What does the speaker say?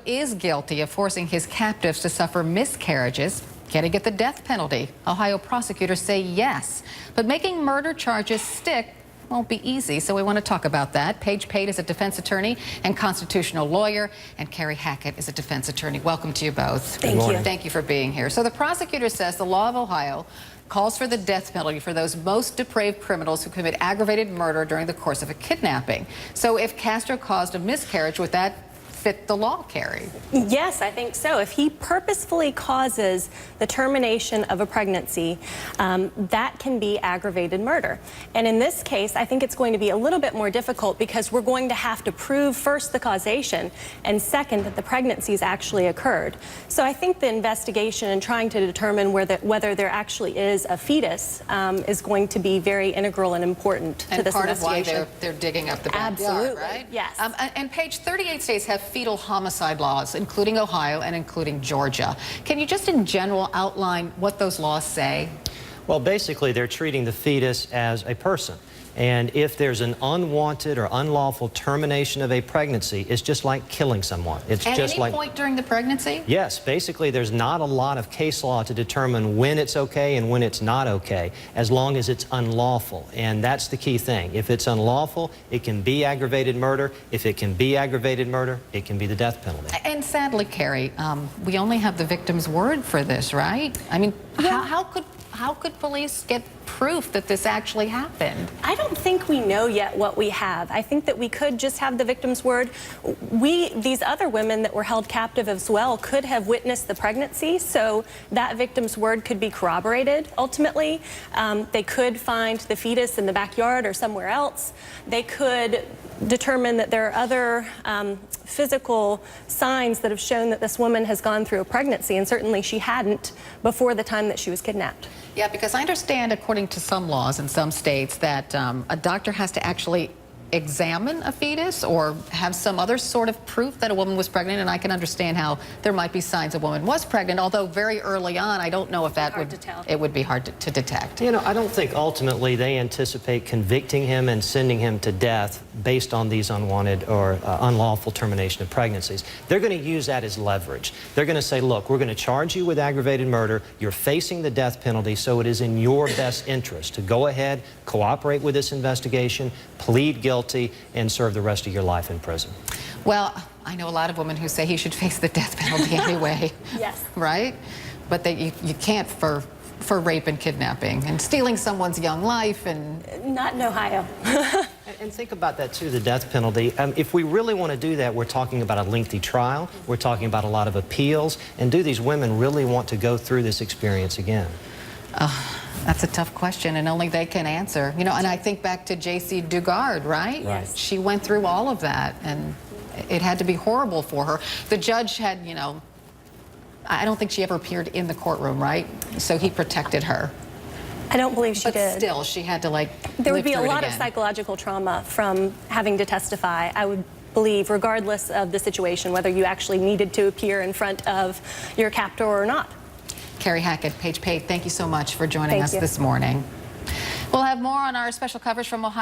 is guilty of forcing his captives to suffer miscarriages. Can he get the death penalty? Ohio prosecutors say yes, but making murder charges stick won't be easy, so we want to talk about that. Pate is a defense attorney and constitutional lawyer, and Carrie Hackett is a defense attorney. Welcome to you both. Thank you. Thank you for being here. So the prosecutor says the law of Ohio calls for the death penalty for those most depraved criminals who commit aggravated murder during the course of a kidnapping. So if Castro caused a miscarriage, would that fit the law, Carrie? Yes, I think so. If he purposefully causes the termination of a pregnancy, that can be aggravated murder. And in this case, I think it's going to be a little bit more difficult because we're going to have to prove first the causation and second that the pregnancies actually occurred. So I think the investigation and trying to determine whether there actually is a fetus is going to be very integral and important to this investigation. And part of why they're digging up the backyard, Absolutely, right? yes. And page 38 states have fetal homicide laws, including Ohio and including Georgia. Can you just in general outline what those laws say? Well, basically, they're treating the fetus as a person. And if there's an unwanted or unlawful termination of a pregnancy, it's just like killing someone. It's At just any point during the pregnancy? Yes, basically there's not a lot of case law to determine when it's okay and when it's not okay, as long as it's unlawful. And that's the key thing. If it's unlawful, it can be aggravated murder. If it can be aggravated murder, it can be the death penalty. And sadly, Carrie, we only have the victim's word for this, right? I mean, Yeah. how could police get proof that this actually happened? I don't think we know yet what we have. I think that we could just have the victim's word. These other women that were held captive as well could have witnessed the pregnancy, so that victim's word could be corroborated ultimately. They could find the fetus in the backyard or somewhere else. They could determine that there are other physical signs that have shown that this woman has gone through a pregnancy, and certainly she hadn't before the time that she was kidnapped. Yeah, because I understand, according to some laws in some states, that a doctor has to actually examine a fetus or have some other sort of proof that a woman was pregnant, and I can understand how there might be signs a woman was pregnant, although very early on I don't know if that would be hard to detect. You know, I don't think ultimately they anticipate convicting him and sending him to death based on these unwanted or unlawful termination of pregnancies. They're going to use that as leverage. They're going to say, look, we're going to charge you with aggravated murder. You're facing the death penalty, so it is in your best interest to go ahead, cooperate with this investigation, plead guilty, and serve the rest of your life in prison. Well, I know a lot of women who say he should face the death penalty anyway. Yes. Right? But you can't for rape and kidnapping and stealing someone's young life. And Not in Ohio. And think about that too, the death penalty. If we really want to do that, we're talking about a lengthy trial, we're talking about a lot of appeals, and do these women really want to go through this experience again? That's a tough question, and only they can answer. You know, and I think back to J.C. Dugard, right? Yes. She went through all of that, and it had to be horrible for her. The judge had, you know, I don't think she ever appeared in the courtroom, right? So he protected her. I don't believe she did. But still, she had to, like, There would be a live through it lot of again. psychological trauma from having to testify, I would believe, regardless of the situation, whether you actually needed to appear in front of your captor or not. Carrie Hackett, Pate, thank you so much for joining us you. this morning. We'll have more on our special coverage from Ohio.